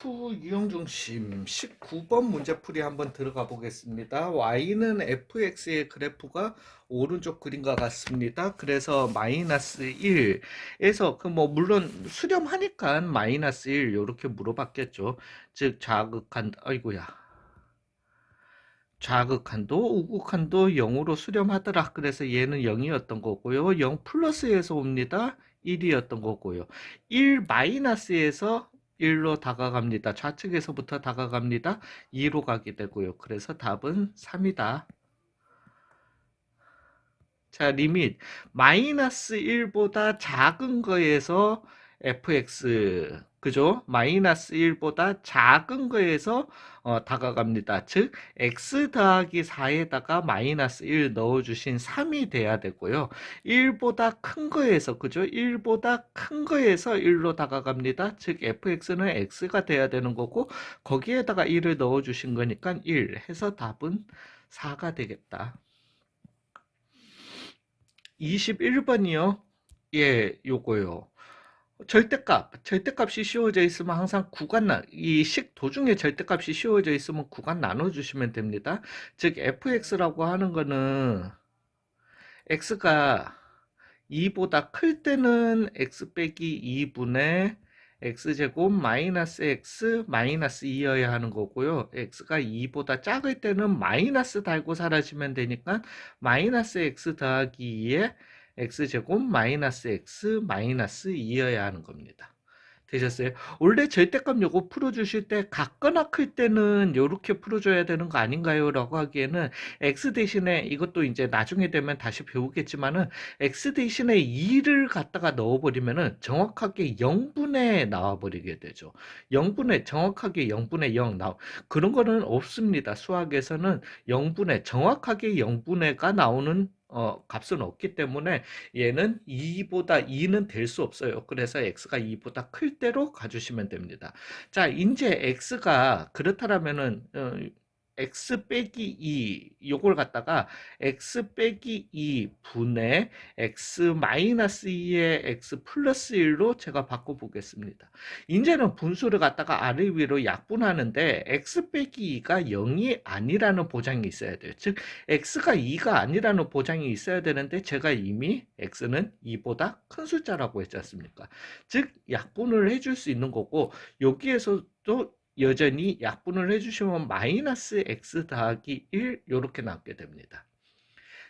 그래프 유형 중심 19번 문제풀이 한번 들어가 보겠습니다. y는 fx의 그래프가 오른쪽 그림과 같습니다. 그래서 마이너스 1에서 물론 수렴하니까 마이너스 1 이렇게 물어봤겠죠. 즉 좌극한도 우극한도 0으로 수렴하더라. 그래서 얘는 0이었던 거고요. 0 플러스에서 옵니다. 1이었던 거고요. 1 마이너스에서 1로 다가갑니다. 좌측에서부터 다가갑니다. 2로 가게 되고요. 그래서 답은 3이다. 자, 리밋 마이너스 1보다 작은 거에서 fx 그죠? 마이너스 1보다 작은 거에서 다가갑니다. 즉 x 더하기 4에다가 마이너스 1 넣어주신 3이 돼야 되고요. 1보다 큰 거에서 그죠? 1보다 큰 거에서 1로 다가갑니다. 즉 fx는 x가 돼야 되는 거고 거기에다가 1을 넣어주신 거니까 1 해서 답은 4가 되겠다. 21번이요. 예, 요거요. 절대값이 씌워져 있으면 항상 이 식 도중에 절대값이 씌워져 있으면 구간 나눠주시면 됩니다. 즉, fx라고 하는 거는 x가 2보다 클 때는 x 빼기 2분의 x제곱 마이너스 x 마이너스 2여야 하는 거고요. x가 2보다 작을 때는 마이너스 달고 사라지면 되니까 마이너스 x 더하기 2에 x제곱 마이너스 x 마이너스 2여야 하는 겁니다. 되셨어요? 원래 절대값 요거 풀어주실 때 같거나 클 때는 요렇게 풀어줘야 되는 거 아닌가요? 라고 하기에는 x 대신에 이것도 이제 나중에 되면 다시 배우겠지만은 x 대신에 2를 갖다가 넣어버리면은 정확하게 0분의 나와버리게 되죠. 정확하게 0분의 0 그런 거는 없습니다. 수학에서는 정확하게 0분의가 나오는 값은 없기 때문에 얘는 2는 될 수 없어요. 그래서 x가 2보다 클 때로 가주시면 됩니다. 자, 이제 x가 그렇다라면은 x 빼기 2 요걸 갖다가 x 빼기 2 분의 x 마이너스 2의 x 플러스 1로 제가 바꿔보겠습니다. 이제는 분수를 갖다가 아래 위로 약분하는데 x 빼기 2가 0이 아니라는 보장이 있어야 돼요. 즉 x가 2가 아니라는 보장이 있어야 되는데 제가 이미 x는 2보다 큰 숫자라고 했지 않습니까? 즉 약분을 해줄 수 있는 거고 여기에서도 여전히 약분을 해주시면 마이너스 x 더하기 1 이렇게 남게 됩니다.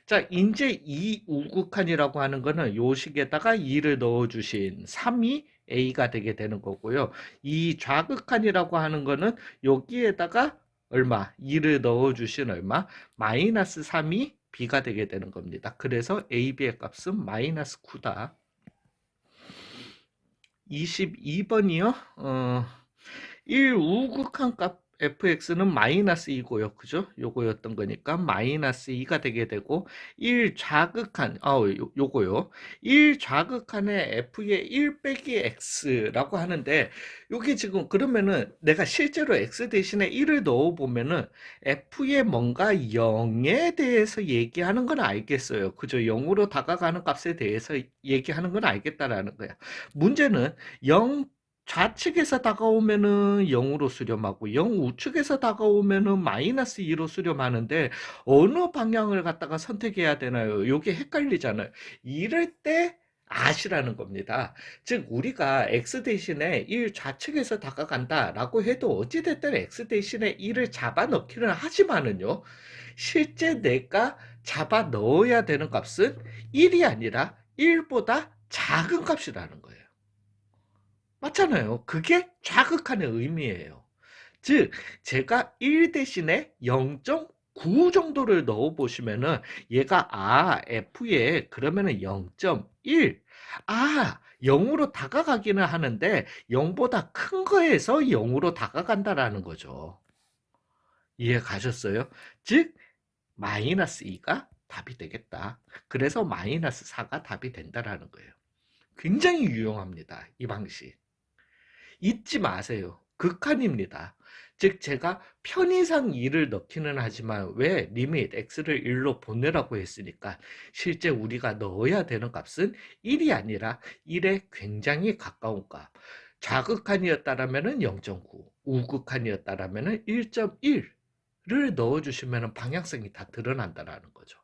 자, 이제 이 우극한이라고 하는 거는 요 식에다가 2를 넣어주신 3이 a가 되게 되는 거고요. 이 좌극한이라고 하는 거는 여기에다가 얼마? 2를 넣어주신 얼마? 마이너스 3이 b가 되게 되는 겁니다. 그래서 a, b의 값은 마이너스 9다. 22번이요. 1 우극한 값 fx는 마이너스 2고요. 그죠? 요거였던 거니까 마이너스 2가 되게 되고 1 좌극한 요거요. 1 좌극한의 f의 1 빼기 x라고 하는데 요게 지금 그러면은 내가 실제로 x 대신에 1을 넣어 보면은 f의 뭔가 0에 대해서 얘기하는 건 알겠어요. 그죠? 0으로 다가가는 값에 대해서 얘기하는 건 알겠다라는 거야. 문제는 0 좌측에서 다가오면은 0으로 수렴하고 0 우측에서 다가오면은 마이너스 2로 수렴하는데 어느 방향을 갖다가 선택해야 되나요? 이게 헷갈리잖아요. 이럴 때 아시라는 겁니다. 즉 우리가 x 대신에 1 좌측에서 다가간다라고 해도 어찌됐든 x 대신에 1을 잡아 넣기는 하지만은요. 실제 내가 잡아 넣어야 되는 값은 1이 아니라 1보다 작은 값이라는 거예요. 맞잖아요. 그게 좌극한의 의미예요. 즉 제가 1 대신에 0.9 정도를 넣어 보시면은 얘가 f에 그러면은 0.1 0으로 다가가기는 하는데 0보다 큰 거에서 0으로 다가간다라는 거죠. 이해 가셨어요? 즉 마이너스 2가 답이 되겠다. 그래서 마이너스 4가 답이 된다라는 거예요. 굉장히 유용합니다. 이 방식. 잊지 마세요. 극한입니다. 즉 제가 편의상 2를 넣기는 하지만 왜 리밋 x를 1로 보내라고 했으니까 실제 우리가 넣어야 되는 값은 1이 아니라 1에 굉장히 가까운 값. 좌극한이었다라면은 0.9, 우극한이었다라면은 1.1를 넣어주시면 방향성이 다 드러난다라는 거죠.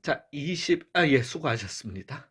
자, 예, 수고하셨습니다.